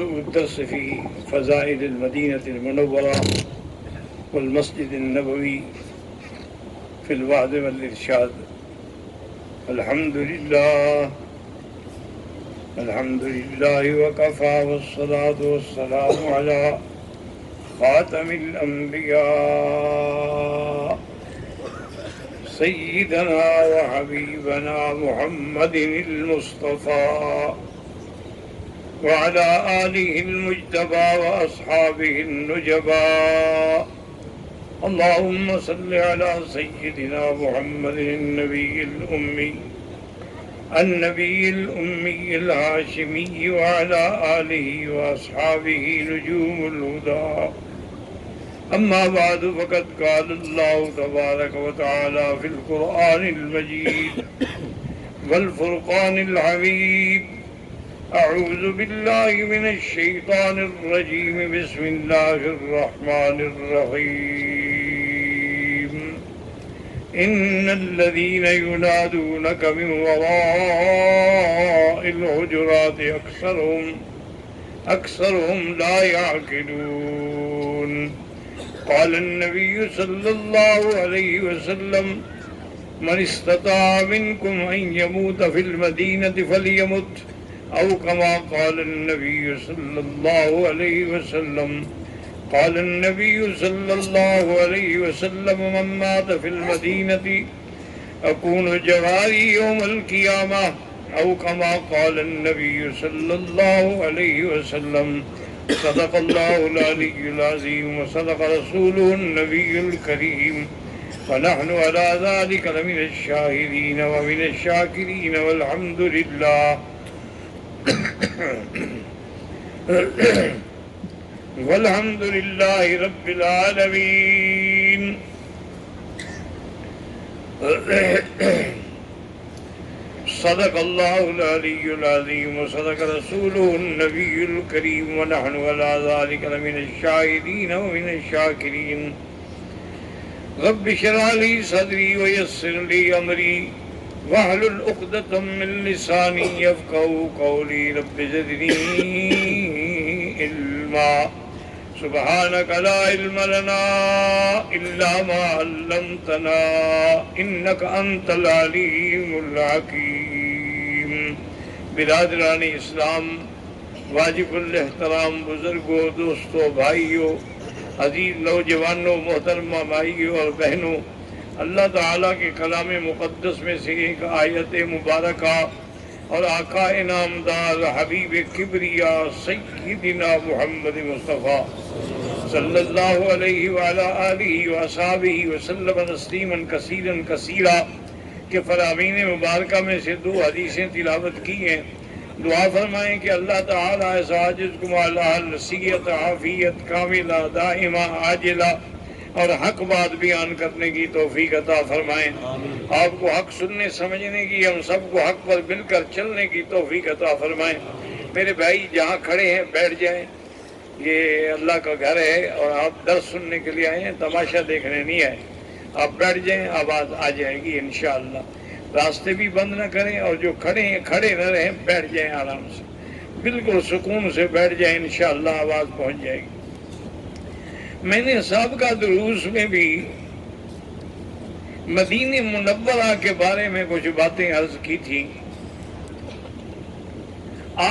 موضوع الدرس في فضائل المدينة المنورة والمسجد النبوي في الوعظ والإرشاد. الحمد لله وكفى، والصلاة والسلام على خاتم الأنبياء سيدنا وحبيبنا محمد المصطفى وعلى آله المجتبى وأصحابه النجبى. اللهم صل على سيدنا محمد النبي الأمي الهاشمي وعلى آله وأصحابه نجوم الهدى. أما بعد، فقد قال الله تبارك وتعالى في القرآن المجيد والفرقان الحميد: أعوذ بالله من الشيطان الرجيم، بسم الله الرحمن الرحيم. إن الذين ينادونك من وراء الحجرات أكثرهم لا يعقلون. قال النبي صلى الله عليه وسلم: من استطاع منكم أن يموت في المدينة فليمت، أو كما قال النبي صلى الله عليه وسلم. قال النبي صلى الله عليه وسلم: من مات في المدينة أكون جواري يوم القيامة، أو كما قال النبي صلى الله عليه وسلم. صدق الله العلي العظيم وصدق رسوله النبي الكريم، ونحن على ذلك لمن الشاهدين ومن الشاكرين، والحمد لله والحمد لله رب العالمين. صدق الله العلي العظيم وصدق رسوله النبي الكريم، ونحن على ذلك لمن الشاهدين ومن الشاكرين. رب اشرح لي صدري ويسر لي أمري واحلل عقدة من لساني يفقهوا قولي. رب زدني علما، سبحانك لا علم لنا إلا ما علمتنا إنك أنت العليم الحكيم. برادران اسلام، واجب الاحترام بزرگوں، دوستوں، بھائیوں، عزیز نوجوانوں، محترمہ مائیوں اور بہنوں، اللہ تعالیٰ کے کلام مقدس میں سے ایک آیت مبارکہ اور آقا انعامدار حبیب کبریا سیدنا محمد مصطفیٰ صلی اللہ علیہ وعلی آلہ وصحبہ وسلم تسلیما کثیرا کثیرا کے فرامین مبارکہ میں سے دو حدیثیں تلاوت کی ہیں. دعا فرمائیں کہ اللہ تعالیٰ اس عاجز کو اعلیٰ نصیحت، عافیت کاملہ دائمہ عاجلہ اور حق بات بیان کرنے کی توفیق عطا فرمائیں. آپ کو حق سننے سمجھنے کی، ہم سب کو حق پر مل کر چلنے کی توفیق عطا فرمائیں. میرے بھائی جہاں کھڑے ہیں بیٹھ جائیں، یہ اللہ کا گھر ہے اور آپ درس سننے کے لیے آئے ہیں، تماشا دیکھنے نہیں آئے. آپ بیٹھ جائیں، آواز آ جائے گی انشاءاللہ. راستے بھی بند نہ کریں، اور جو کھڑے ہیں کھڑے نہ رہیں، بیٹھ جائیں آرام سے، بالکل سکون سے بیٹھ جائیں، انشاءاللہ آواز پہنچ جائے گی. میں نے سابقہ دروس میں بھی مدینہ منورہ کے بارے میں کچھ باتیں عرض کی تھی.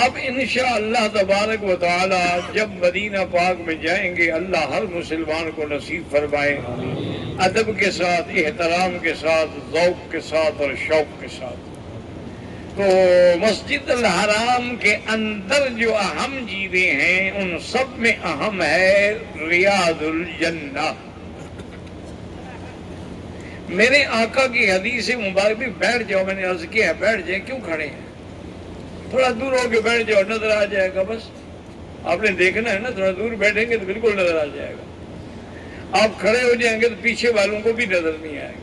آپ انشاءاللہ تبارک و تعالی جب مدینہ پاک میں جائیں گے، اللہ ہر مسلمان کو نصیب فرمائے، ادب کے ساتھ، احترام کے ساتھ، ذوق کے ساتھ اور شوق کے ساتھ. تو مسجد الحرام کے اندر جو اہم چیزیں ہیں ان سب میں اہم ہے ریاض الجنہ. میرے آقا کی حدیث مبارک بھی بیٹھ جاؤ، میں نے عرض کیا ہے بیٹھ جائیں، کیوں کھڑے ہیں؟ تھوڑا دور ہو کے بیٹھ جاؤ، نظر آ جائے گا. بس آپ نے دیکھنا ہے نا، تھوڑا دور بیٹھیں گے تو بالکل نظر آ جائے گا. آپ کھڑے ہو جائیں گے تو پیچھے والوں کو بھی نظر نہیں آئے گا.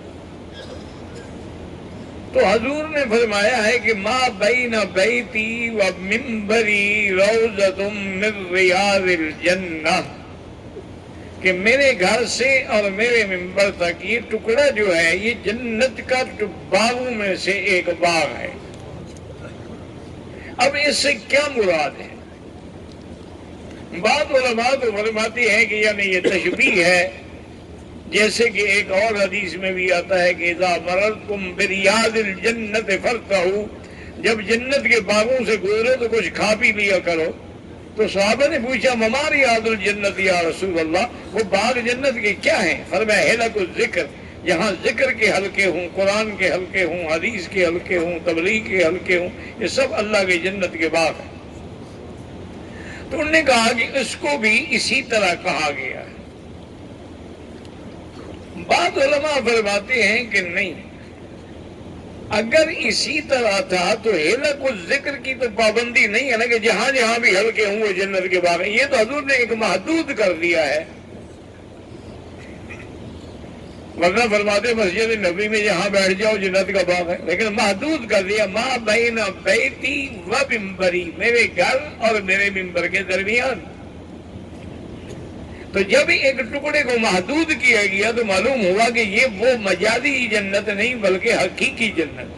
تو حضور نے فرمایا ہے کہ ما بین بیتی و منبری روضۃ من ریاض الجنہ، کہ میرے گھر سے اور میرے منبر تک یہ ٹکڑا جو ہے یہ جنت کا باغوں میں سے ایک باغ ہے. اب اس سے کیا مراد ہے؟ بعض علماء تو فرماتے ہیں کہ یعنی یہ تشبیہ ہے، جیسے کہ ایک اور حدیث میں بھی آتا ہے کہ اذا مررتم بریاض الجنت فرتعوا، جب جنت کے باغوں سے گزرو تو کچھ کھا پی لیا کرو۔ تو صحابہ نے پوچھا مما ریاض الجنت یا رسول اللہ، وہ باغ جنت کے کیا ہیں؟ فرمایا حلق الذکر، جہاں ذکر کے حلقے ہوں، قرآن کے حلقے ہوں، حدیث کے حلقے ہوں، تبلیغ کے حلقے ہوں، یہ سب اللہ کے جنت کے باغ ہیں۔ تو انہوں نے کہا کہ اس کو بھی اسی طرح کہا گیا ہے۔ بعض علماء فرماتے ہیں کہ نہیں، اگر اسی طرح تھا تو حلق الذکر کی تو پابندی نہیں ہے نا کہ جہاں جہاں بھی حلقے ہوں وہ جنت کے باغ ہیں، یہ تو حضور نے ایک محدود کر دیا ہے۔ ورنہ فرماتے مسجد نبی میں جہاں بیٹھ جاؤ جنت کا باغ ہے، لیکن محدود کر دیا، ما بین بیتی و ممبری، میرے گھر اور میرے ممبر کے درمیان۔ تو جب ایک ٹکڑے کو محدود کیا گیا تو معلوم ہوا کہ یہ وہ مجازی جنت نہیں بلکہ حقیقی جنت۔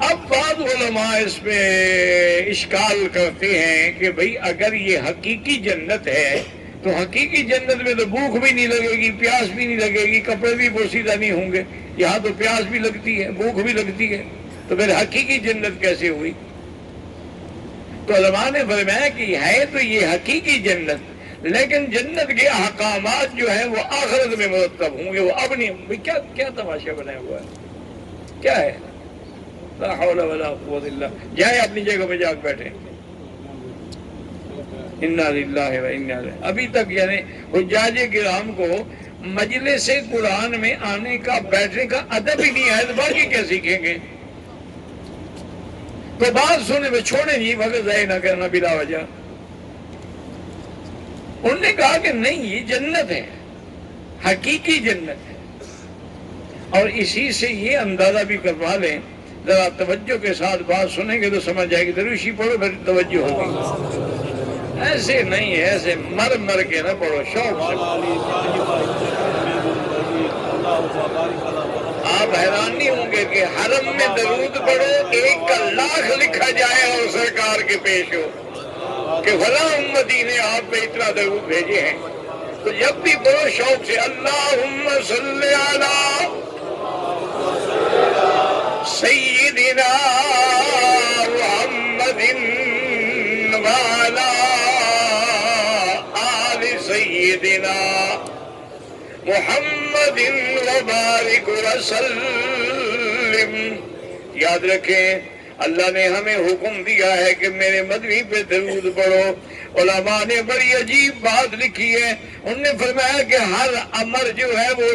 اب بعض علماء اس میں اشکال کرتے ہیں کہ بھئی اگر یہ حقیقی جنت ہے تو حقیقی جنت میں تو بھوک بھی نہیں لگے گی، پیاس بھی نہیں لگے گی، کپڑے بھی پوشیدہ نہیں ہوں گے، یہاں تو پیاس بھی لگتی ہے، بھوک بھی لگتی ہے، تو پھر حقیقی جنت کیسے ہوئی؟ تو علماء نے فرمایا کہ ہے تو یہ حقیقی جنت، لیکن جنت کے احکامات جو ہیں وہ آخرت میں مرتب ہوں گے، وہ اب نہیں۔ کیا تماشا بنایا ہوا ہے؟ کیا ہے؟ لا حول ولا قوت الا، جائیں اپنی جگہ پہ جا کے بیٹھے۔ انا للہ و انا الیہ، ابھی تک یعنی حجاج کرام کو مجلس قرآن میں آنے کا، بیٹھنے کا ادب ہی نہیں ہے، تو باقی کیا سیکھیں گے؟ تو بات سننے میں چھوڑیں جی، وقت ضائع نہ کرنا بلا وجہ۔ انہوں نے کہا کہ نہیں، یہ جنت ہے، حقیقی جنت ہے، اور اسی سے یہ اندازہ بھی کروا لیں، ذرا توجہ کے ساتھ بات سنیں گے تو سمجھ جائے گی، دروشی پڑھو پھر توجہ ہوگی، ایسے نہیں ہے، ایسے مر مر کے نہ پڑھو، شوق سے۔ آپ حیران نہیں ہوں گے کہ حرم میں درود پڑھو 1 کا لاکھ لکھا جائے اور سرکار کے پیش ہو کہ فلاں امتی نے آپ پہ اتنا درود بھیجے ہیں، تو جب بھی پڑھو شوق سے، اللہم صلی علی سیدنا محمد وعلی آل سیدنا محمد وبارک وسلم۔ یاد رکھیں اللہ نے ہمیں حکم دیا ہے کہ میرے مدنی پہ درود پڑھو۔ علماء نے بڑی عجیب بات لکھی ہے، انہوں نے فرمایا کہ ہر امر جو ہے وہ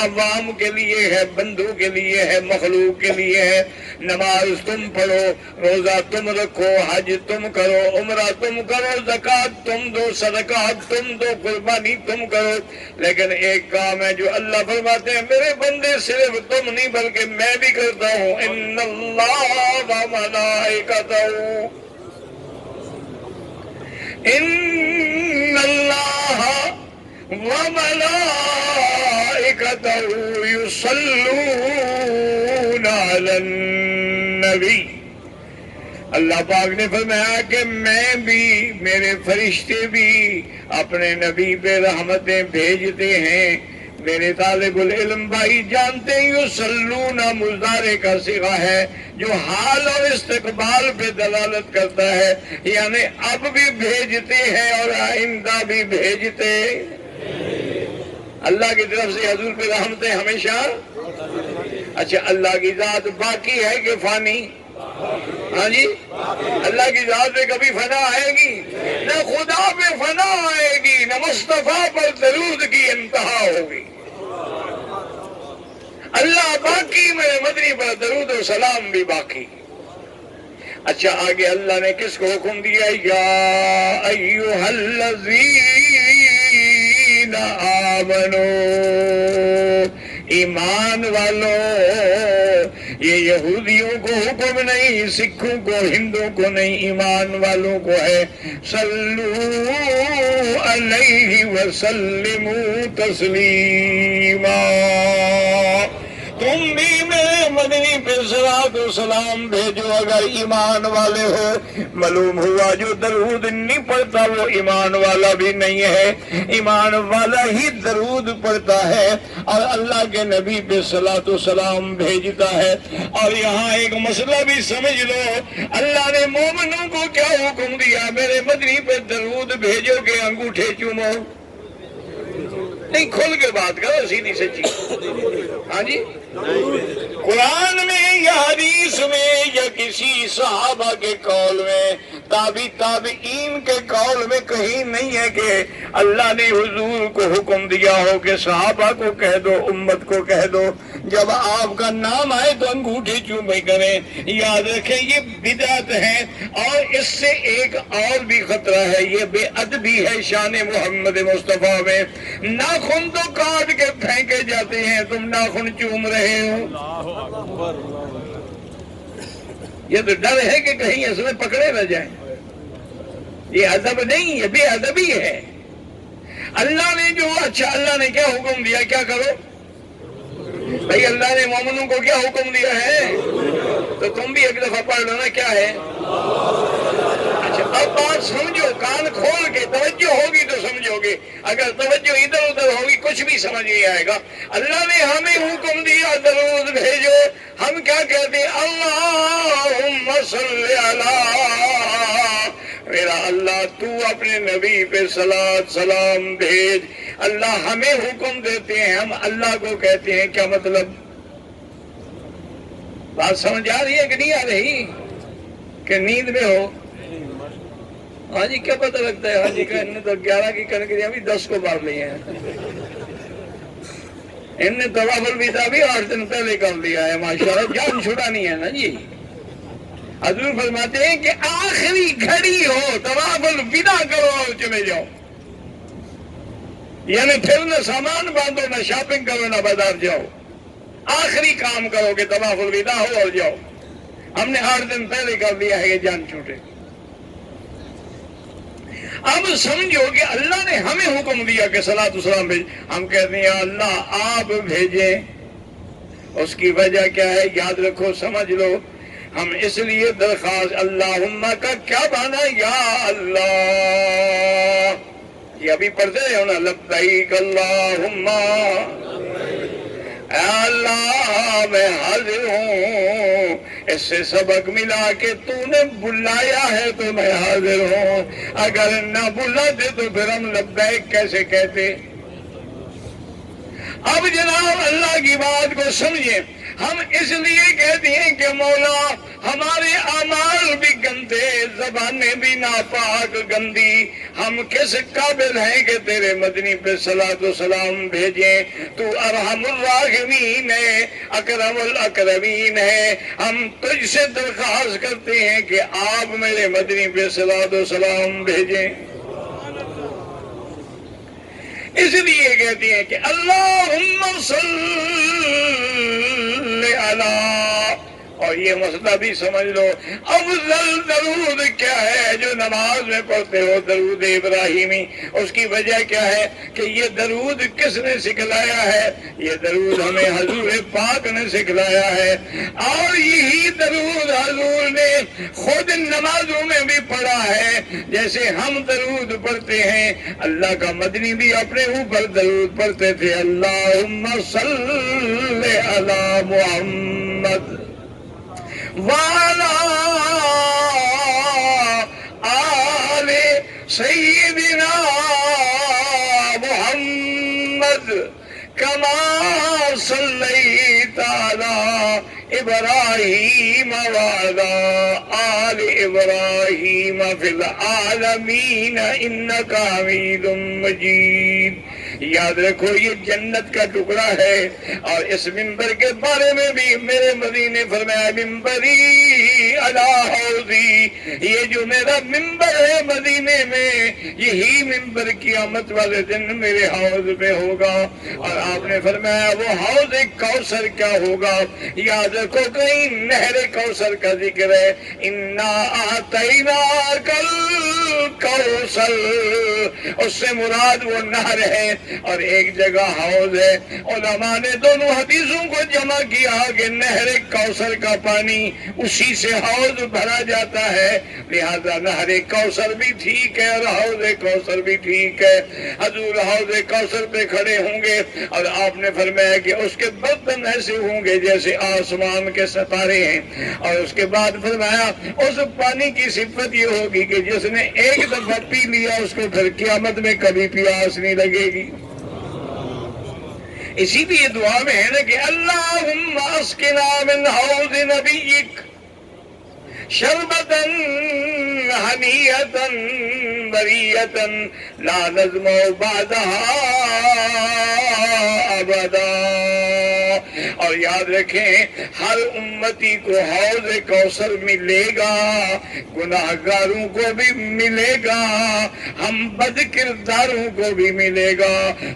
عوام کے لیے ہے، بندوں کے لیے ہے، مخلوق کے لیے ہے۔ نماز تم پڑھو، روزہ تم رکھو، حج تم کرو، عمرہ تم کرو، زکوٰۃ تم دو، صدقات تم دو، قربانی تم کرو، لیکن ایک کام ہے جو اللہ فرماتے ہیں میرے بندے صرف تم نہیں بلکہ میں بھی کرتا ہوں، ان اللہ و ملائکتہ، ان اللہ وملائکتہ یصلون علی النبی۔ اللہ پاک نے فرمایا کہ میں بھی، میرے فرشتے بھی اپنے نبی پہ رحمتیں بھیجتے ہیں۔ میرے طالب العلم بھائی جانتے ہیں یصلون مضارع کا صیغہ ہے جو حال اور استقبال پہ دلالت کرتا ہے، یعنی اب بھی بھیجتے ہیں اور آئندہ بھی بھیجتے۔ اللہ کی طرف سے حضور پہ رحمتیں ہمیشہ۔ اچھا، اللہ کی ذات باقی ہے کہ فانی؟ ہاں جی، اللہ کی ذات پہ کبھی فنا آئے گی؟ نہ خدا پہ فنا آئے گی، نہ مصطفیٰ پر درود کی انتہا ہوگی۔ اللہ باقی، میرے مدنی پر درود و سلام بھی باقی۔ اچھا، آگے اللہ نے کس کو حکم دیا؟ یا ایھا الذین آمنو، ایمان والو۔ یہ یہودیوں کو حکم نہیں، سکھوں کو، ہندوؤں کو نہیں، ایمان والوں کو ہے۔ صلو علیہ وسلموا تسلیما، تم بھی میرے مدنی پہ صلوات و سلام بھیجو اگر ایمان والے ہو۔ معلوم ہوا جو درود نہیں پڑھتا وہ ایمان والا بھی نہیں ہے، ایمان والا ہی درود پڑھتا ہے اور اللہ کے نبی پہ صلاۃ و سلام بھیجتا ہے۔ اور یہاں ایک مسئلہ بھی سمجھ لو، اللہ نے مومنوں کو کیا حکم دیا؟ میرے مدنی پہ درود بھیجو کہ انگوٹھے چومو؟ نہیں، کھل کے بات کرو، سیدھی سچی۔ ہاں جی، قرآن میں یا حدیث میں یا کسی صحابہ کے قول میں، تابعین کے قول میں کہیں نہیں ہے کہ اللہ نے حضور کو حکم دیا ہو کہ صحابہ کو کہہ دو، امت کو کہہ دو جب آپ کا نام آئے تو انگوٹھی چومے کریں۔ یاد رکھیں یہ بدعت ہے، اور اس سے ایک اور بھی خطرہ ہے، یہ بے ادبی ہے شان محمد مصطفیٰ میں۔ ناخن تو کاٹ کے پھینکے جاتے ہیں، تم ناخن چوم رہے ہو۔ یہ تو ڈر ہے کہ کہیں اس میں پکڑے نہ جائیں۔ یہ ادب نہیں، یہ بے ادبی ہے۔ اللہ نے جو اچھا، اللہ نے کیا حکم دیا؟ کیا کرو بھائی؟ اللہ نے مومنوں کو کیا حکم دیا ہے؟ تو تم بھی ایک دفعہ پڑھ لو نا، کیا ہے؟ اچھا اب بات سمجھو، کان کھول کے، توجہ ہوگی تو سمجھو گے، اگر توجہ ادھر ادھر ہوگی کچھ بھی سمجھ نہیں آئے گا۔ اللہ نے ہمیں حکم دیا درود بھیجو، ہم کیا کہتے ہیں؟ اللہم صلی علی، میرا اللہ تو اپنے نبی پہ صلاۃ سلام بھیج۔ اللہ ہمیں حکم دیتے ہیں، ہم اللہ کو کہتے ہیں، کیا مطلب؟ بات سمجھ آ رہی ہے کہ نہیں آ رہی؟ کہ نیند میں ہو؟ ہاں جی، کیا پتہ لگتا ہے؟ ہاں جی کا انہوں نے تو 11 کی کنکریاں بھی 10 کو مار لی ہیں، ان نے طواف الوداع بھی 8 دن پہلے کر لیا ہے، ماشاءاللہ، جان چھڑانی ہے نا جی۔ حضور فرماتے ہیں کہ آخری گھڑی ہو، طواف الوداع کرو اور چلے جاؤ، یعنی پھر نہ سامان باندھو، نہ شاپنگ کرو، نہ بازار جاؤ، آخری کام کرو کہ طواف الوداع ہو اور جاؤ۔ ہم نے 8 دن پہلے کر لیا ہے، یہ جان چھوٹے۔ اب سمجھو کہ اللہ نے ہمیں حکم دیا کہ صلاۃ و سلام بھیج، ہم کہتے ہیں یا اللہ آپ بھیجیں۔ اس کی وجہ کیا ہے؟ یاد رکھو، سمجھ لو، ہم اس لیے درخواست، اللہم کا کیا معنی؟ یا اللہ، یہ ابھی پڑھتے رہے ہو نا، لبیک اللہم، اے اللہ میں حاضر ہوں، اس سے سبق ملا کہ تو نے بلایا ہے تو میں حاضر ہوں، اگر نہ بلاتے تو پھر ہم لبیک کیسے کہتے؟ اب جناب اللہ کی بات کو سمجھیں، ہم اس لیے کہتے ہیں کہ مولا ہمارے اعمال بھی گندے، زبانیں بھی ناپاک گندی، ہم کس قابل ہیں کہ تیرے مدنی پہ صلاۃ و سلام بھیجیں؟ تو ارحم الراحمین ہے، اکرم الاکرمین ہے، ہم تجھ سے درخواست کرتے ہیں کہ آپ میرے مدنی پہ صلاۃ و سلام بھیجیں۔ اس لیے کہتے ہیں کہ اللہم صلی علی، اور یہ مسئلہ بھی سمجھ لو، افضل درود کیا ہے جو نماز میں پڑھتے ہو؟ درود ابراہیمی۔ اس کی وجہ کیا ہے کہ یہ درود کس نے سکھلایا ہے؟ یہ درود ہمیں حضور پاک نے سکھلایا ہے، اور یہی درود حضور نے خود نمازوں میں بھی پڑھا ہے۔ جیسے ہم درود پڑھتے ہیں، اللہ کا مدنی بھی اپنے اوپر درود پڑھتے تھے، اللہم صلی علی محمد وَعَلَىٰ آلِ سَيِّدِنَا مُحَمَّدٍ كَمَا صَلَّيْتَ عَلَىٰ إِبْرَاهِيمَ وَعَلَىٰ آلِ إِبْرَاهِيمَ فِي الْعَالَمِينَ إِنَّكَ حَمِيدٌ مَّجِيدٌ۔ یاد رکھو یہ جنت کا ٹکڑا ہے، اور اس منبر کے بارے میں بھی میرے نبی نے فرمایا منبری علی حوضی، یہ جو میرا منبر ہے مدینے میں، یہی منبر قیامت والے دن میرے حوض پہ ہوگا۔ اور آپ نے فرمایا وہ حوض کوثر کیا ہوگا؟ یاد رکھو کہیں نہر کوثر کا ذکر ہے، انا اعطیناک الکوثر، اس سے مراد وہ نہر ہے اور ایک جگہ حوض ہے۔ علماء نے دونوں حدیثوں کو جمع کیا کہ نہر کوثر کا پانی اسی سے حوض بھرا جاتا ہے، لہذا نہر کوثر بھی ٹھیک ہے اور حوض کوثر بھی ٹھیک ہے۔ حضور حوض کوثر پہ کھڑے ہوں گے اور آپ نے فرمایا کہ اس کے برتن ایسے ہوں گے جیسے آسمان کے ستارے ہیں، اور اس کے بعد فرمایا اس پانی کی صفت یہ ہوگی کہ جس نے ایک دفعہ پی لیا اس کو پھر قیامت میں کبھی پیاس نہیں لگے گی۔ اسی لیے دعا میں ہے نا کہ اللہم اسقنا من حوض نبیک شربتاً ہنیئتاً مریئتاً لا نظمع بعدها ابدا۔ اور یاد رکھیں ہر امتی کو حوض کوثر ملے گا، گناہگاروں کو بھی ملے گا، ہم بد کرداروں کو بھی ملے گا،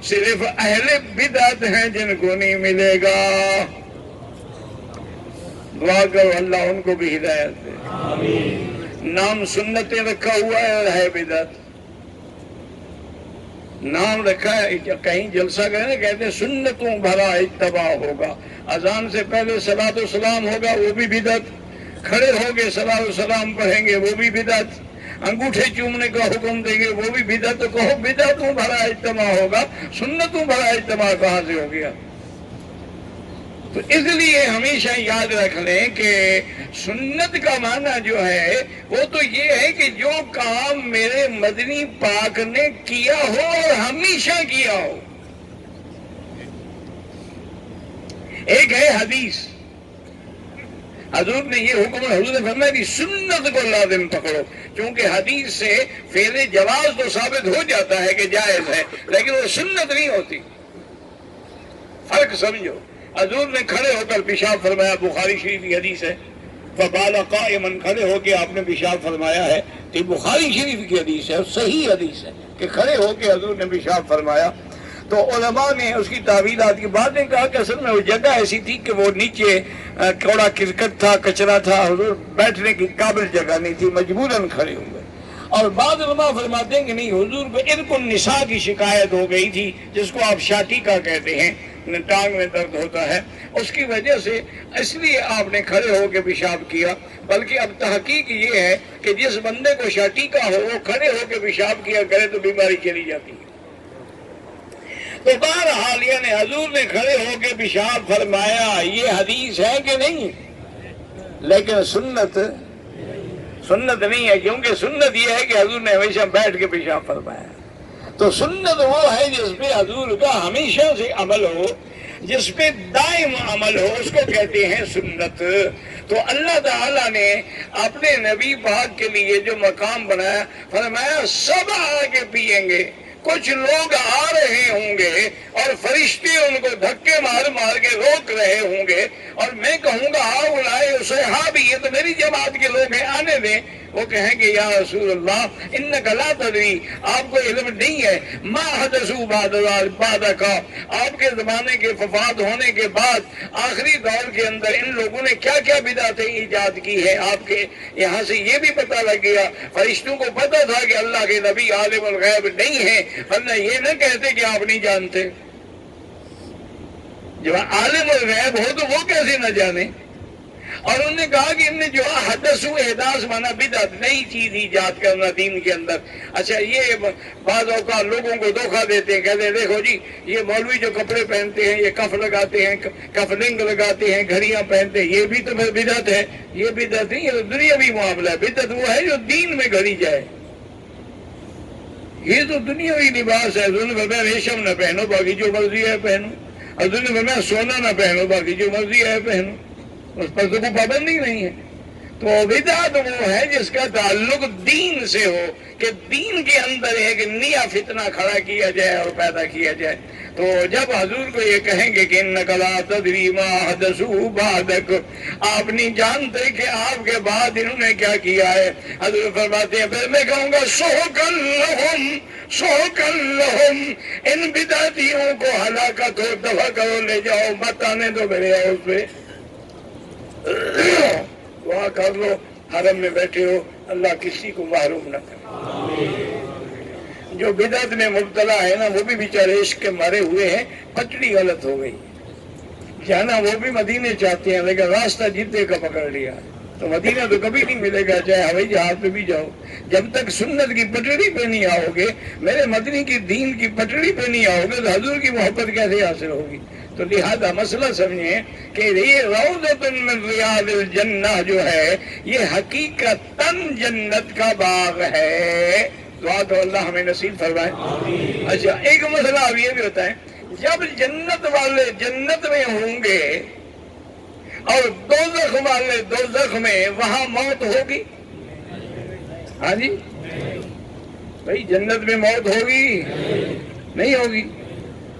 صرف اہل بدعت ہیں جن کو نہیں ملے گا۔ دعا کرو اللہ ان کو بھی ہدایت دے۔ نام سنتیں رکھا ہوا ہے اور ہے بدعت۔ نام رکھا ہے، کہیں جلسہ گئے نا کہتے ہیں سنتوں بھرا اتباع ہوگا، اذان سے پہلے صلاۃ و سلام ہوگا وہ بھی بدعت، کھڑے ہو کے صلاۃ و سلام پڑھیں گے وہ بھی بدعت، انگوٹھے چومنے کا حکم دیں گے وہ بھی بدعت۔ تو کہو بدعتوں بھرا اجتماع ہوگا، سنتوں بھرا اجتماع کہاں سے ہو گیا؟ تو اس لیے ہمیشہ یاد رکھ لیں کہ سنت کا معنی جو ہے وہ تو یہ ہے کہ جو کام میرے مدنی پاک نے کیا ہو اور ہمیشہ کیا ہو۔ ایک ہے حدیث، حضور نے یہ حکم، حضور نے فرمایا کہ سنت کو لازم پکڑو، کیونکہ حدیث سے فعل جواز تو ثابت ہو جاتا ہے کہ جائز ہے لیکن وہ سنت نہیں ہوتی، فرق سمجھو۔ حضور نے کھڑے ہو کر پیشاب فرمایا، بخاری شریف کی حدیث ہے، فبال قائما، کھڑے ہو کے آپ نے پیشاب فرمایا ہے، تو بخاری شریف کی حدیث ہے، صحیح حدیث ہے کہ کھڑے ہو کے حضور نے پیشاب فرمایا۔ تو علماء نے اس کی تعویلات کی بات نے کہا کہ اصل میں وہ جگہ ایسی تھی کہ وہ نیچے کوڑا کرکٹ تھا، کچرا تھا، حضور بیٹھنے کی قابل جگہ نہیں تھی، مجبوراً کھڑے ہوئے۔ اور بعض علماء فرماتے ہیں کہ نہیں، حضور کو ارق النساء کی شکایت ہو گئی تھی، جس کو آپ شاٹیکا کہتے ہیں، ٹانگ میں درد ہوتا ہے، اس کی وجہ سے اس لیے آپ نے کھڑے ہو کے پیشاب کیا۔ بلکہ اب تحقیق یہ ہے کہ جس بندے کو شاٹیکا ہو وہ کھڑے ہو کے پیشاب کیا کرے تو بیماری چلی جاتی ہے۔ تو بہرحال یعنی حضور نے کھڑے ہو کے پیشاب فرمایا، یہ حدیث ہے کہ نہیں؟ لیکن سنت نہیں ہے، کیونکہ سنت یہ ہے کہ حضور نے ہمیشہ بیٹھ کے پیشاب فرمایا۔ تو سنت وہ ہے جس پہ حضور کا ہمیشہ سے عمل ہو، جس پہ دائم عمل ہو، اس کو کہتے ہیں سنت۔ تو اللہ تعالیٰ نے اپنے نبی پاک کے لیے جو مقام بنایا، فرمایا سب آگے پیئیں گے، کچھ لوگ آ رہے ہوں گے اور فرشتے ان کو دھکے مار مار کے روک رہے ہوں گے، اور میں کہوں گا ہؤلاء صحابی، یہ تو میری جماعت کے لوگ ہیں، آنے دیں۔ وہ کہیں گے یا رسول اللہ انک لا تدری، آپ کو علم نہیں ہے، ما حدثوا بعدک، آپ کے زمانے کے وفات ہونے کے بعد آخری دور کے اندر ان لوگوں نے کیا کیا بدعتیں ایجاد کی ہے۔ آپ کے یہاں سے یہ بھی پتہ لگ گیا، فرشتوں کو پتہ تھا کہ اللہ کے نبی عالم الغیب نہیں ہیں، ورنہ یہ نہ کہتے کہ آپ نہیں جانتے۔ جب عالم الغیب ہو تو وہ کیسے نہ جانے؟ اور انہوں نے کہا کہ ان نے جو حدث و احداث مانا بدعت، نئی چیز ایجاد کرنا دین کے اندر۔ اچھا یہ بعض اوقات لوگوں کو دھوکہ دیتے ہیں، کہتے ہیں دیکھو جی یہ مولوی جو کپڑے پہنتے ہیں، یہ کف لگاتے ہیں، کف لنگ لگاتے ہیں، گھڑیاں پہنتے ہیں، یہ بھی تو بدعت ہے۔ یہ بدعت نہیں، یہ تو دنیاوی معاملہ ہے۔ بدعت وہ ہے جو دین میں گھڑی جائے، یہ تو دنیاوی لباس ہے۔ حضور نے فرمایا ریشم نہ پہنو، باقی جو مرضی ہے پہنو۔ حضور نے فرمایا سونا نہ پہنو، باقی جو مرضی ہے پہنو، اس پر تو کوئی پابندی نہیں ہے۔ تو بدعت وہ ہے جس کا تعلق دین سے ہو، کہ دین کے اندر ایک نیا فتنہ کھڑا کیا جائے اور پیدا کیا جائے۔ تو جب حضور کو یہ کہیں گے کہ انک لا تدری ما حدثوا بعدک، آپ نہیں جانتے کہ آپ کے بعد انہوں نے کیا کیا ہے، حضور فرماتے ہیں پھر میں کہوں گا سحقا لہم سحقا لہم، ان بدعتیوں کو ہلاکت ہو، دفع کرو، لے جاؤ، مت آنے دو میرے ہاؤس پہ۔ دعا کر لو، حرم میں بیٹھے ہو، اللہ کسی کو محروم نہ کرے۔ جو بدعت میں مبتلا ہے نا وہ بھی بیچارے عشق کے مارے ہوئے ہیں، پٹڑی غلط ہو گئی، جانا وہ بھی مدینے چاہتے ہیں لیکن راستہ جدے کا پکڑ لیا، تو مدینہ تو کبھی نہیں ملے گا چاہے ہوائی جہاز پہ بھی جاؤ، جب تک سنت کی پٹڑی پہ نہیں آؤ گے، میرے مدنی کی دین کی پٹڑی پہ نہیں آؤ گے تو حضور کی محبت کیسے حاصل ہوگی؟ تو لہذا مسئلہ سمجھیں کہ یہ روضۃ من ریاض الجنہ جو ہے یہ حقیقتاً جنت کا باغ ہے۔ دعا تو اللہ ہمیں نصیب فرمائے۔ اچھا ایک مسئلہ اب یہ بھی ہوتا ہے، جب جنت والے جنت میں ہوں گے اور دوزخ والے دوزخ میں، وہاں موت ہوگی؟ ہاں جی بھائی جنت میں موت ہوگی؟ نہیں ہوگی۔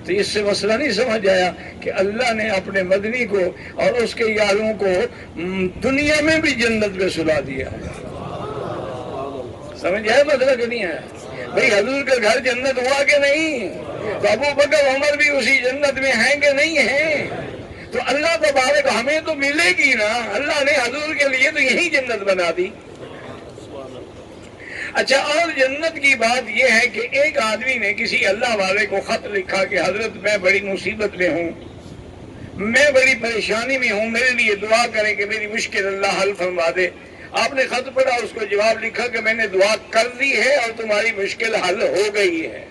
تو اس سے مسئلہ نہیں سمجھ آیا کہ اللہ نے اپنے مدنی کو اور اس کے یاروں کو دنیا میں بھی جنت میں سلا دیا ہے۔ سمجھ آیا مسئلہ کہ نہیں ہے؟ بھئی حضور کا گھر جنت ہوا کہ نہیں؟ تو ابو بکر عمر بھی اسی جنت میں ہیں کہ نہیں ہیں؟ تو اللہ تبارک ہمیں تو ملے گی نا، اللہ نے حضور کے لیے تو یہی جنت بنا دی۔ اچھا اور جنت کی بات یہ ہے کہ ایک آدمی نے کسی اللہ والے کو خط لکھا کہ حضرت میں بڑی مصیبت میں ہوں، میں بڑی پریشانی میں ہوں، میرے لیے دعا کریں کہ میری مشکل اللہ حل فرما دے۔ آپ نے خط پڑھا، اس کو جواب لکھا کہ میں نے دعا کر دی ہے اور تمہاری مشکل حل ہو گئی ہے۔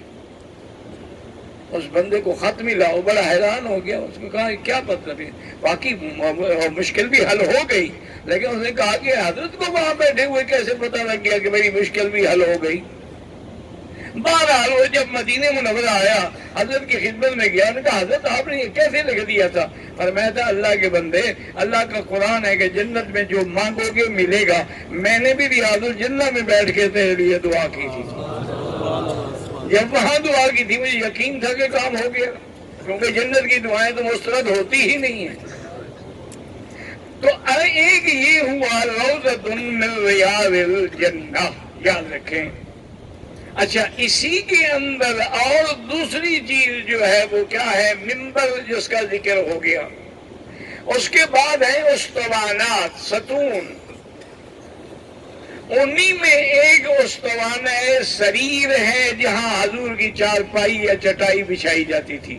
اس بندے کو خط ملا، وہ بڑا حیران ہو گیا، اس کو کہا کیا مطلب ہے؟ باقی مشکل بھی حل ہو گئی، لیکن اس نے کہا کہ حضرت کو وہاں بیٹھے ہوئے کیسے پتہ لگ گیا کہ میری مشکل بھی حل ہو گئی؟ بہرحال وہ جب مدینہ منورہ آیا، حضرت کی خدمت میں گیا، نے کہا حضرت آپ نے یہ کیسے لکھ دیا تھا؟ فرمایا تھا اللہ کے بندے، اللہ کا قرآن ہے کہ جنت میں جو مانگو گے ملے گا، میں نے بھی ریاض الجنہ میں بیٹھ کے تیرے لیے دعا کی تھی، جب وہاں دعا کی تھی مجھے یقین تھا کہ کام ہو گیا، کیونکہ جنت کی دعائیں تو مسترد ہوتی ہی نہیں ہیں۔ تو ایک یہ ہوا روضۃ من ریاض الجنہ، یاد رکھیں۔ اچھا اسی کے اندر اور دوسری چیز جو ہے وہ کیا ہے؟ منبر، جس کا ذکر ہو گیا۔ اس کے بعد ہے استوانات، ستون، انہی میں ایک استوانہ سریر ہے جہاں حضور کی چارپائی یا چٹائی بچھائی جاتی تھی۔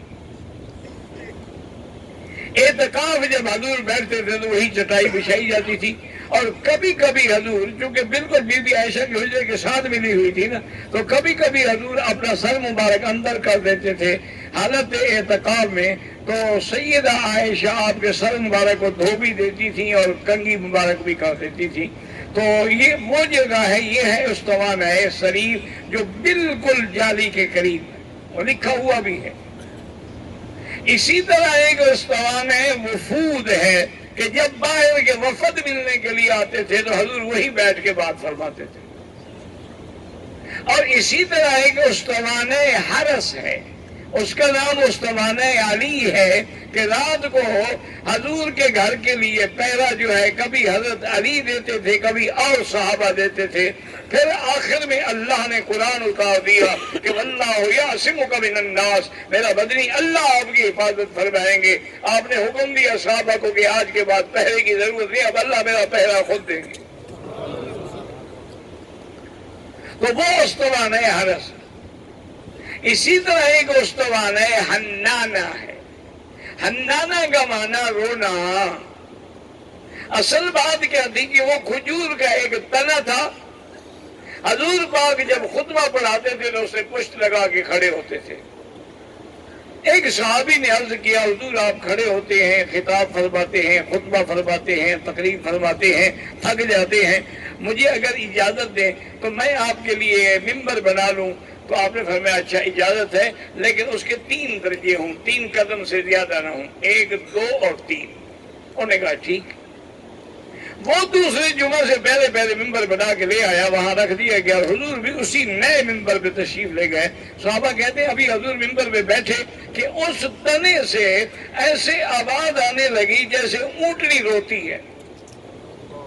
اعتکاف جب حضور بیٹھتے تھے تو وہی چٹائی بچھائی جاتی تھی، اور کبھی کبھی حضور چونکہ بالکل بی بی عائشہ کی حجرے کے ساتھ ملی ہوئی تھی نا، تو کبھی کبھی حضور اپنا سر مبارک اندر کر دیتے تھے حالت اعتکاف میں، تو سیدہ عائشہ آپ کے سر مبارک کو دھو بھی دیتی تھی اور کنگھی مبارک بھی کر دیتی تھی۔ تو یہ وہ جگہ ہے، یہ ہے استوانہ سریر جو بالکل جالی کے قریب، اور لکھا ہوا بھی ہے۔ اسی طرح ایک استوانہ وفود ہے کہ جب باہر کے وفد ملنے کے لیے آتے تھے تو حضور وہی بیٹھ کے بات فرماتے تھے۔ اور اسی طرح ایک استوانہ حرس ہے، اس کا نام استوانہ علی ہے کہ رات کو حضور کے گھر کے لیے پہرا جو ہے کبھی حضرت علی دیتے تھے، کبھی اور صحابہ دیتے تھے۔ پھر آخر میں اللہ نے قرآن اتار دیا کہ واللہ یعصمک من الناس، میرا بدنی اللہ آپ کی حفاظت فرمائیں گے۔ آپ نے حکم دیا صحابہ کو کہ آج کے بعد پہرے کی ضرورت نہیں، اب اللہ میرا پہرا خود دیں گے۔ تو وہ استوانہ حرس۔ اسی طرح ایک استوانہ حنانہ ہے۔ حنانہ کا معنی رونا۔ اصل بات کیا تھی کہ وہ کھجور کا ایک تنا تھا، حضور پاک جب خطبہ پڑھاتے تھے تو اسے پشت لگا کے کھڑے ہوتے تھے۔ ایک صحابی نے عرض کیا حضور آپ کھڑے ہوتے ہیں، خطاب فرماتے ہیں، خطبہ فرماتے ہیں، تقریر فرماتے ہیں، تھک جاتے ہیں، مجھے اگر اجازت دیں تو میں آپ کے لیے ممبر بنا لوں۔ تو آپ نے فرمایا اچھا اجازت ہے، لیکن اس کے 3 درجے ہوں، 3 قدم سے زیادہ نہ ہوں، 1، 2 اور 3۔ انہوں نے کہا ٹھیک۔ وہ دوسرے جمعہ سے پہلے ممبر بنا کے لے آیا، وہاں رکھ دیا گیا، اور حضور بھی اسی نئے ممبر پہ تشریف لے گئے۔ صحابہ کہتے ہیں ابھی حضور ممبر پہ بیٹھے کہ اس تنے سے ایسے آواز آنے لگی جیسے اونٹنی روتی ہے،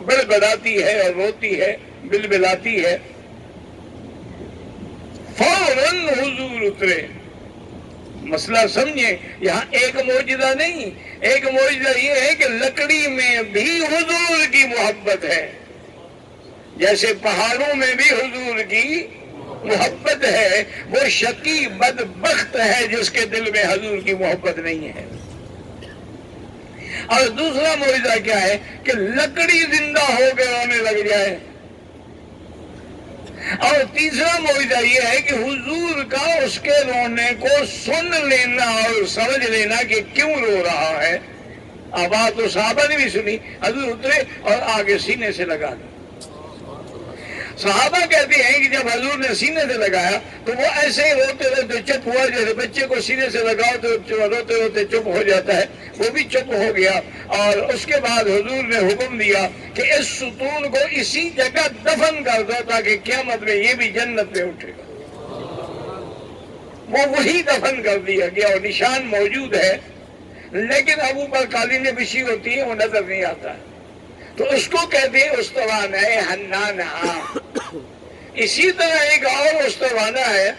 بڑبڑاتی ہے اور روتی ہے، بلبلاتی ہے۔ فوراً حضور اترے۔ مسئلہ سمجھیں، یہاں ایک معجزہ نہیں، ایک معجزہ یہ ہے کہ لکڑی میں بھی حضور کی محبت ہے، جیسے پہاڑوں میں بھی حضور کی محبت ہے وہ شقی بدبخت ہے جس کے دل میں حضور کی محبت نہیں ہے۔ اور دوسرا معجزہ کیا ہے کہ لکڑی زندہ ہو کے رونے لگ جائے۔ اور تیسرا معجزہ یہ ہے کہ حضور کا اس کے رونے کو سن لینا اور سمجھ لینا کہ کیوں رو رہا ہے۔ آواز تو صحابہ نے بھی سنی، حضور اترے اور آگے سینے سے لگا دی۔ صحابہ کہتے ہیں کہ جب حضور نے سینے سے لگایا تو وہ ایسے ہی روتے روتے چپ ہوا، جیسے بچے کو سینے سے لگاؤ تو روتے روتے چپ ہو جاتا ہے، وہ بھی چپ ہو گیا۔ اور اس کے بعد حضور نے حکم دیا کہ اس ستون کو اسی جگہ دفن کر دو تاکہ قیامت میں یہ بھی جنت میں اٹھے گا۔ وہ وہی دفن کر دیا گیا اور نشان موجود ہے، لیکن اب اوپر قالینیں بچھی ہوتی ہیں وہ نظر نہیں آتا ہے، تو اس کو کہتے ہیں استوانہ حنانہ۔ اسی طرح ایک اور استوانہ ہے،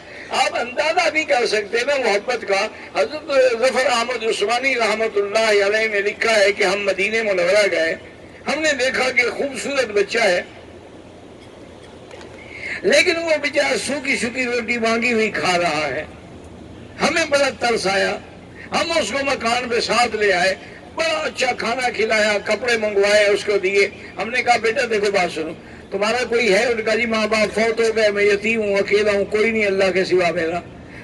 آپ اندازہ نہیں کر سکتے نا محبت کا۔ حضرت ظفر احمد عثمانی رحمت اللہ علیہ نے لکھا ہے کہ ہم مدینہ منورہ گئے، ہم نے دیکھا کہ خوبصورت بچہ ہے، لیکن وہ بیچارہ سوکھی سوکھی روٹی مانگی ہوئی کھا رہا ہے۔ ہمیں بڑا ترس آیا، ہم اس کو مکان پہ ساتھ لے آئے، بڑا اچھا کھانا کھلایا، کپڑے منگوائے، اس کو دیے۔ ہم نے کہا بیٹا دیکھو بات سنو، تمہارا کوئی ہے؟ انہوں نے کہا جی ماں باپ فوت ہو گئے، میں یتیم ہوں، اکیلا ہوں، کوئی نہیں اللہ کے سوا میرا،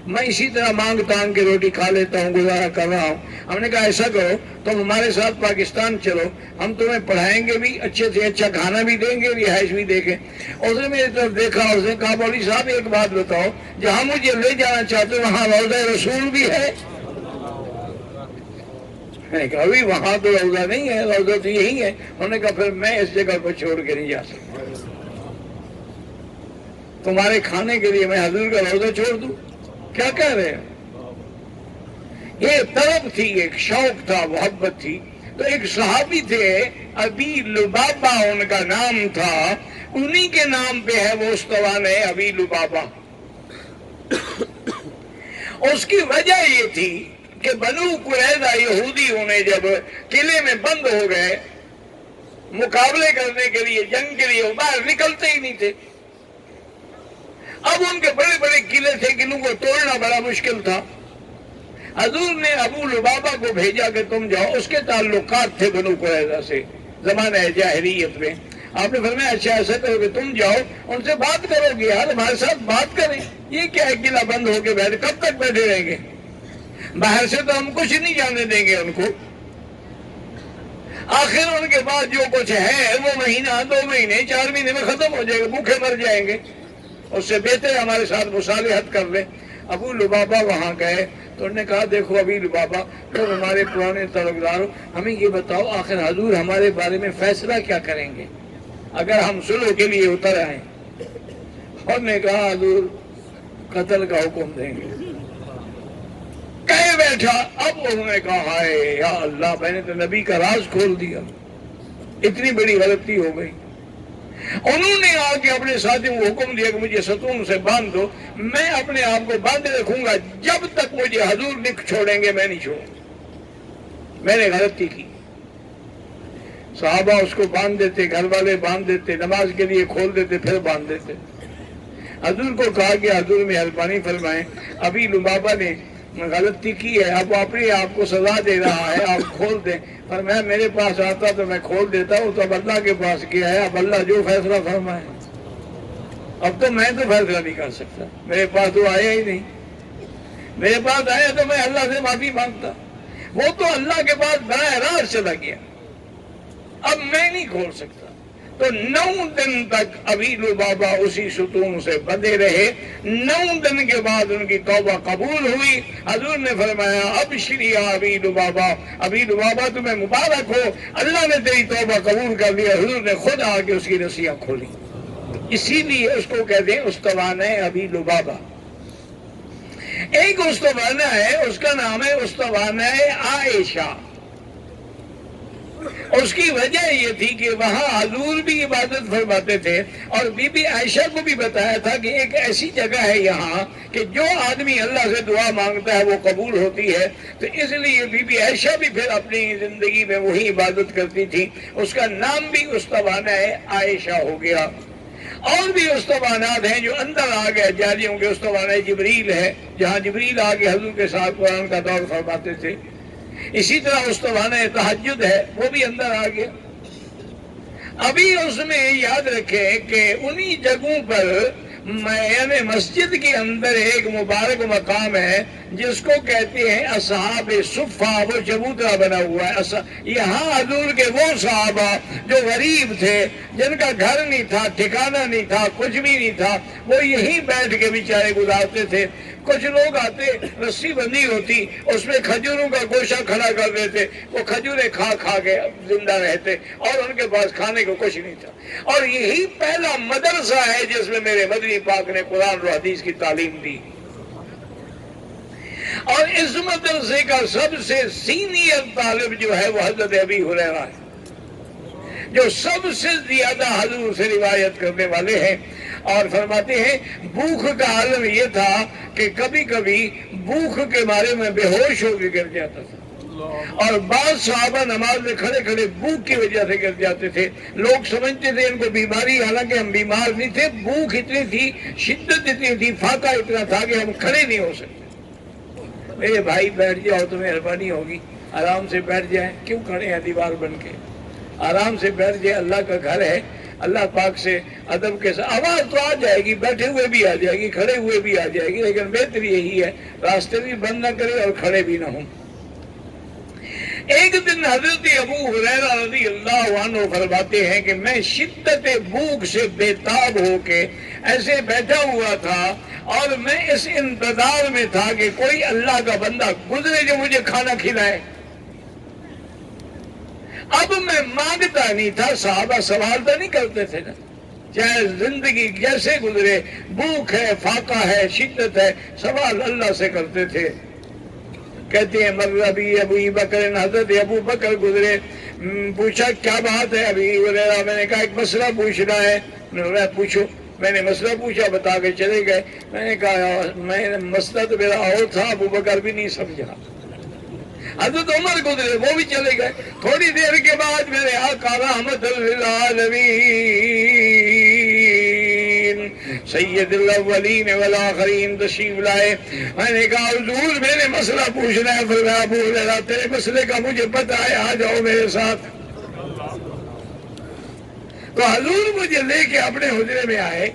میں اسی طرح مانگ تانگ کے روٹی کھا لیتا ہوں، گزارا کر رہا ہوں۔ ہم نے کہا ایسا کرو تم ہمارے ساتھ پاکستان چلو، ہم تمہیں پڑھائیں گے بھی، اچھے سے اچھا کھانا بھی دیں گے، رہائش بھی دیں گے۔ اس نے میری طرف دیکھا، اس نے کہا مولوی صاحب ایک بات بتاؤ، جہاں مجھے لے جانا چاہتے ہو وہاں روضہ رسول بھی ہے؟ میں نے کہا ابھی وہاں تو روضہ نہیں ہے، روضہ تو یہی ہے۔ انہوں نے کہا پھر میں اس جگہ کو چھوڑ کے نہیں جا سکتا، تمہارے کھانے کے لیے میں حضور کا روضہ چھوڑ دوں؟ کیا کہہ رہے ہیں؟ یہ طلب تھی، ایک شوق تھا، محبت تھی۔ تو ایک صحابی تھے ابی لبابہ ان کا نام تھا، انہی کے نام پہ ہے وہ استوانہ ابی لبابہ۔ اس کی وجہ یہ تھی کہ بنو قریظہ یہودیوں نے جب قلعے میں بند ہو گئے مقابلے کرنے کے لیے، جنگ کے لیے، وہ باہر نکلتے ہی نہیں تھے۔ اب ان کے بڑے بڑے قلعے تھے، قلعوں کو توڑنا بڑا مشکل تھا۔ حضور نے ابو لبابہ کو بھیجا کہ تم جاؤ، اس کے تعلقات تھے بنو قریظہ سے زمانہ جاہلیت میں۔ آپ نے فرمایا اچھا ایسا کرو کہ تم جاؤ ان سے بات کرو گے، یار ہمارے ساتھ بات کریں، یہ کیا ہے قلعہ بند ہو کے بیٹھے، کب تک بیٹھے رہیں گے؟ باہر سے تو ہم کچھ نہیں جانے دیں گے ان کو۔ آخر ان کے بعد جو کچھ ہے وہ مہینہ، 2 مہینے، 4 مہینے میں ختم ہو جائے گا، بھوکے مر جائیں گے، اس سے بہتر ہمارے ساتھ مصالحت کر لیں۔ ابو لبابہ وہاں گئے تو انہوں نے کہا دیکھو ابی لبابہ، تم ہمارے پرانے تعلقدار ہو، ہمیں یہ بتاؤ آخر حضور ہمارے بارے میں فیصلہ کیا کریں گے اگر ہم صلح کے لیے اتر آئیں؟ اور نے کہا حضور قتل کا حکم دیں گے۔ کہے بیٹھا، اب انہوں نے کہا ہائے یا اللہ، میں نے تو نبی کا راز کھول دیا، اتنی بڑی غلطی ہو گئی۔ انہوں نے آ کے اپنے ساتھیوں کو حکم دیا کہ مجھے ستون سے باندھ دو، میں اپنے آپ کو باندھے رکھوں گا جب تک مجھے حضور نہیں چھوڑیں گے، میں نہیں چھوڑوں گا، میں نے غلطی کی۔ صحابہ اس کو باندھ دیتے، گھر والے باندھ دیتے، نماز کے لیے کھول دیتے، پھر باندھ دیتے۔ حضور کو کہا کہ حضور مہربانی فرمائیں، ابھی لبابہ نے غلطی کی ہے، اب وہ اپنے آپ کو سزا دے رہا ہے، آپ کھول دیں۔ فرمایا میرے پاس آتا تو میں کھول دیتا ہوں، تو اب اللہ کے پاس کیا ہے، اب اللہ جو فیصلہ فرمائے، اب تو میں تو فیصلہ نہیں کر سکتا، میرے پاس تو آیا ہی نہیں، میرے پاس آیا تو میں اللہ سے معافی مانگتا، وہ تو اللہ کے پاس براہ راست چلا گیا، اب میں نہیں کھول سکتا۔ تو 9 دن تک ابی لبابہ اسی ستون سے بندھے رہے۔ 9 دن کے بعد ان کی توبہ قبول ہوئی۔ حضور نے فرمایا ابشری یا ابی لبابہ، ابی لبابہ تمہیں مبارک ہو، اللہ نے تیری توبہ قبول کر لیا۔ حضور نے خود آ کے اس کی رسیاں کھولی، اسی لیے اس کو کہتے ہیں استوانہ ابی لبابہ۔ ایک استوانہ ہے، اس کا نام ہے استوانہ عائشہ۔ اس کی وجہ یہ تھی کہ وہاں حضور بھی عبادت فرماتے تھے، اور بی بی عائشہ کو بھی بتایا تھا کہ ایک ایسی جگہ ہے یہاں کہ جو آدمی اللہ سے دعا مانگتا ہے وہ قبول ہوتی ہے۔ تو اس لیے بی بی عائشہ بھی پھر اپنی زندگی میں وہی عبادت کرتی تھی، اس کا نام بھی استوانہ عائشہ ہو گیا۔ اور بھی استوانات ہیں جو اندر آ گئے، جاریوں کے استوانہ جبریل ہے، جہاں جبریل آ کے حضور کے ساتھ قرآن کا دور فرماتے تھے۔ اسی طرح استوانہ تہجد ہے، وہ بھی اندر آ گیا۔ ابھی اس میں یاد رکھیں کہ انہی جگہوں پر یعنی مسجد کے اندر ایک مبارک مقام ہے جس کو کہتے ہیں اصحاب صفہ، وہ چبوترا بنا ہوا ہے۔ یہاں حضور کے وہ صحابہ جو غریب تھے، جن کا گھر نہیں تھا، ٹھکانہ نہیں تھا، کچھ بھی نہیں تھا، وہ یہیں بیٹھ کے بیچارے گزارتے تھے۔ کچھ لوگ آتے، رسی بندھی ہوتی، اس میں کھجوروں کا گوشہ کھڑا کر دیتے، وہ کھجوریں کھا کھا کے زندہ رہتے، اور ان کے پاس کھانے کو کچھ نہیں تھا۔ اور یہی پہلا مدرسہ ہے جس میں میرے مدنی پاک نے قرآن و حدیث کی تعلیم دی۔ اور اس مدرسے کا سب سے سینئر طالب جو ہے وہ حضرت ابی ہریرہ ہے، جو سب سے زیادہ حضور سے روایت کرنے والے ہیں۔ اور فرماتے ہیں بھوک کا عالم یہ تھا کہ کبھی کبھی بھوک کے بارے میں بے ہوش ہو کے گر جاتا تھا، اور بعض صحابہ نماز میں کھڑے کھڑے بھوک کی وجہ سے گر جاتے تھے۔ لوگ سمجھتے تھے ان کو بیماری، حالانکہ ہم بیمار نہیں تھے، بھوک اتنی تھی، شدت اتنی تھی، فاقہ اتنا تھا کہ ہم کھڑے نہیں ہو سکتے۔ میرے بھائی بیٹھ جاؤ تو مہربانی ہوگی، آرام سے بیٹھ جائیں، کیوں کھڑے ہیں دیوار بن کے؟ آرام سے بیٹھ جائے، اللہ کا گھر ہے، اللہ پاک سے ادب کے ساتھ آواز تو آ جائے گی، بیٹھے ہوئے بھی آ جائے گی، کھڑے ہوئے بھی آ جائے گی، لیکن بہتر یہی ہے راستے بھی بند نہ کرے اور کھڑے بھی نہ ہوں۔ ایک دن حضرت ابو ہریرہ رضی اللہ عنہ فرماتے ہیں کہ میں شدت بھوک سے بےتاب ہو کے ایسے بیٹھا ہوا تھا، اور میں اس انتظار میں تھا کہ کوئی اللہ کا بندہ گزرے جو مجھے کھانا کھلائے۔ اب میں مانگتا نہیں تھا، صحابہ سوال تو نہیں کرتے تھے نا، چاہے زندگی جیسے گزرے، بھوک ہے، فاقہ ہے، شدت ہے، سوال اللہ سے کرتے تھے۔ کہتے ہیں مر ابی بکر، حضرت ابو بکر گزرے، پوچھا کیا بات ہے ابی ہریرہ؟ میں نے کہا ایک مسئلہ پوچھنا ہے۔ پوچھو۔ میں نے مسئلہ پوچھا، بتا کے چلے گئے۔ میں نے کہا مسئلہ تو میرا اور تھا، ابو بکر بھی نہیں سمجھا۔ حضرت عمر گزرے، وہ بھی چلے گئے۔ تھوڑی دیر کے بعد میرے آقا رحمت للعالمین سید الاولین والآخرین تشریف لائے۔ میں نے کہا حضور میں نے مسئلہ پوچھنا ہے۔ فرمایا ابو ہریرہ تیرے مسئلے کا مجھے پتہ ہے، آ جاؤ میرے ساتھ۔ تو حضور مجھے لے کے اپنے حجرے میں آئے۔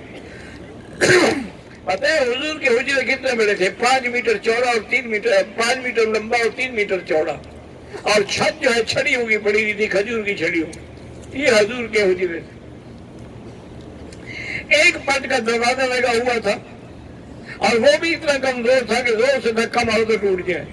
پتہ ہے حضور کے حجرے کتنے بڑے تھے؟ 5 میٹر چوڑا اور 3 میٹر، 5 میٹر لمبا اور 3 میٹر چوڑا، اور چھت جو ہے چھڑیوں کی پڑی ہوئی تھی، کھجور کی چھڑیوں۔ یہ حضور کے حجرے تھے۔ ایک پٹ کا دروازہ لگا ہوا تھا، اور وہ بھی اتنا کمزور تھا کہ زور سے دھکا مارو تو ٹوٹ جائے۔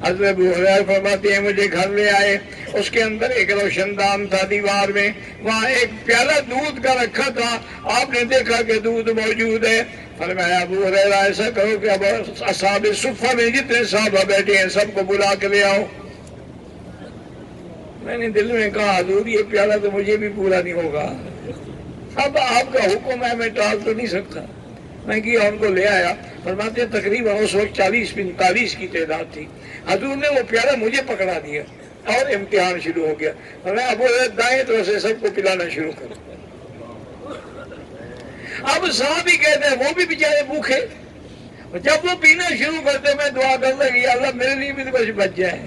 حضرت ابو ہریرہ فرماتے ہیں مجھے گھر لے آئے، اس کے اندر ایک روشن دان تھا دیوار میں، وہاں ایک پیالہ دودھ کا رکھا تھا، آپ نے دیکھا کہ دودھ موجود ہے۔ فرمایا ابو ہریرہ ایسا کرو کہ اب اصحاب صفہ میں جتنے صحابہ بیٹھے ہیں سب کو بلا کے لے آؤ۔ میں نے دل میں کہا حضور یہ پیالہ تو مجھے بھی پورا نہیں ہوگا، اب آپ کا حکم ہے، میں ٹال تو نہیں سکتا۔ میں کیا ان کو لے آیا۔ فرماتے ہیں تقریباً اس وقت 40-45 کی تعداد تھی۔ حضور نے وہ پیالہ مجھے پکڑا دیا اور امتحان شروع ہو گیا۔ فرمایا ابو ہریرہ دائیں طرف سے سب کو پلانا شروع کرو۔ اب صحابی کہتے ہیں وہ بھی بیچارے بھوکے، جب وہ پینا شروع کرتے میں دعا کرتا کہ یا اللہ میرے لیے بھی تو کچھ بچ جائے۔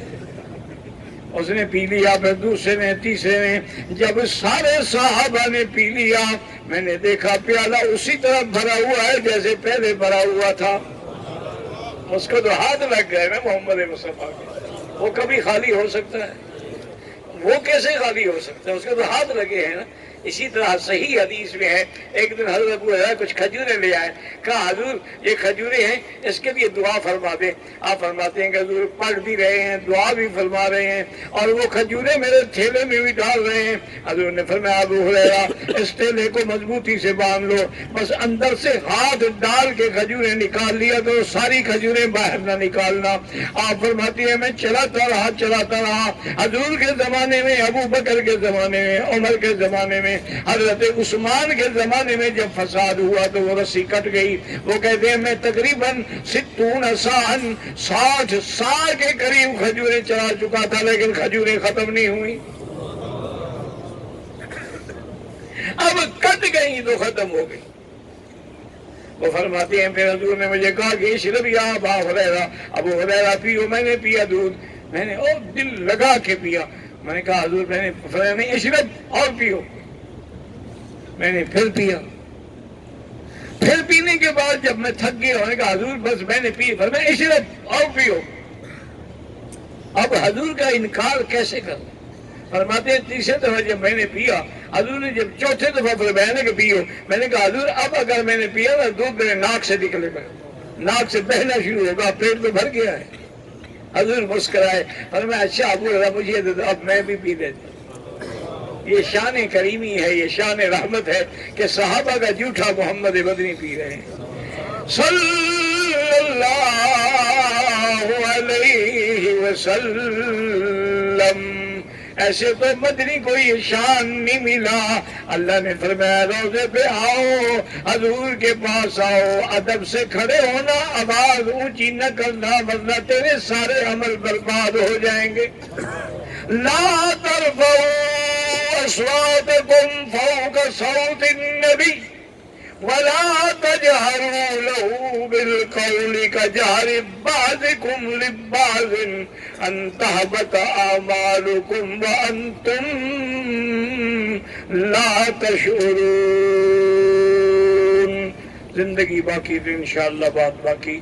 اس نے پی لیا، پھر دوسرے نے، تیسرے نے، جب سارے صحابہ نے پی لیا میں نے دیکھا پیالہ اسی طرح بھرا ہوا ہے جیسے پہلے بھرا ہوا تھا۔ اس کو تو ہاتھ لگ گئے نا محمد مصطفیٰ کے، وہ کبھی خالی ہو سکتا ہے؟ وہ کیسے خالی ہو سکتا ہے؟ اس کو تو ہاتھ لگے ہیں نا۔ اسی طرح صحیح حدیث میں ہے ایک دن حضرت ابو ہریرہ کچھ کھجوریں لے آئے، کہا حضور یہ کھجوریں ہیں، اس کے لیے دعا فرما دیں۔ آپ فرماتے ہیں کہ حضور پڑھ بھی رہے ہیں، دعا بھی فرما رہے ہیں، اور وہ کھجوریں میرے تھیلے میں بھی ڈال رہے ہیں۔ حضور نے فرمایا ابو ہریرہ اس تھیلے کو مضبوطی سے باندھ لو، بس اندر سے ہاتھ ڈال کے کھجوریں نکال لیا تو ساری کھجوریں باہر نہ نکالنا۔ آپ فرماتی ہیں میں چلاتا رہا۔ حضور کے زمانے میں، ابو بکر کے زمانے میں، عمر کے زمانے میں، حضرت عثمان کے زمانے میں جب فساد ہوا تو وہ رسی کٹ گئی۔ وہ کہتے ہیں میں تقریباً 60 سال کے قریب کھجوریں چلا چکا تھا، لیکن کھجوریں ختم نہیں ہوئی۔ اب کٹ گئی تو ختم ہو گئی. وہ فرماتے ہیں پھر حضور نے مجھے کہا کہ اشرب یا ابا ہریرہ، ابو ہریرہ پیو. میں نے پیا دودھ، میں نے دل لگا کے پیا. میں نے کہا حضور، میں نے فرمایا نہیں اشرب اور پیو. میں نے پھر پیا. پھر پینے کے بعد جب میں تھک گیا، میں نے کہا حضور بس میں نے پی. فرمایا اشرب اور پیو. اب حضور کا انکار کیسے کر؟ فرماتے ہیں تیسرے دفعہ جب میں نے پیا، حضور نے جب چوتھے دفعہ فرمایا کہ پیو، میں نے کہا حضور اب اگر میں نے پیا نا دودھ میرے ناک سے نکلے گا، ناک سے بہنا شروع ہوگا، پیٹ میں بھر گیا ہے. حضور مسکرائے، فرمایا اچھا ابو ہریرہ مجھے دے دو، اب میں بھی پی لیتا. یہ شان کریمی ہے، یہ شان رحمت ہے کہ صحابہ کا جھوٹا محمد مدنی پی رہے ہیں صلی اللہ علیہ وسلم. ایسے تو مدنی کو یہ شان نہیں ملا. اللہ نے فرمایا روزے پہ آؤ، حضور کے پاس آؤ، ادب سے کھڑے ہونا، آواز اونچی نہ کرنا ورنہ تیرے سارے عمل برباد ہو جائیں گے. لا ترفعوا اصواتكم فوق صوت النبي ولا تجهروا له بالقول كجهر بعضكم لبعض ان تهبط اعمالكم وانتم لا تشعرون. زندگی باقی تو انشاءاللہ بات باقی.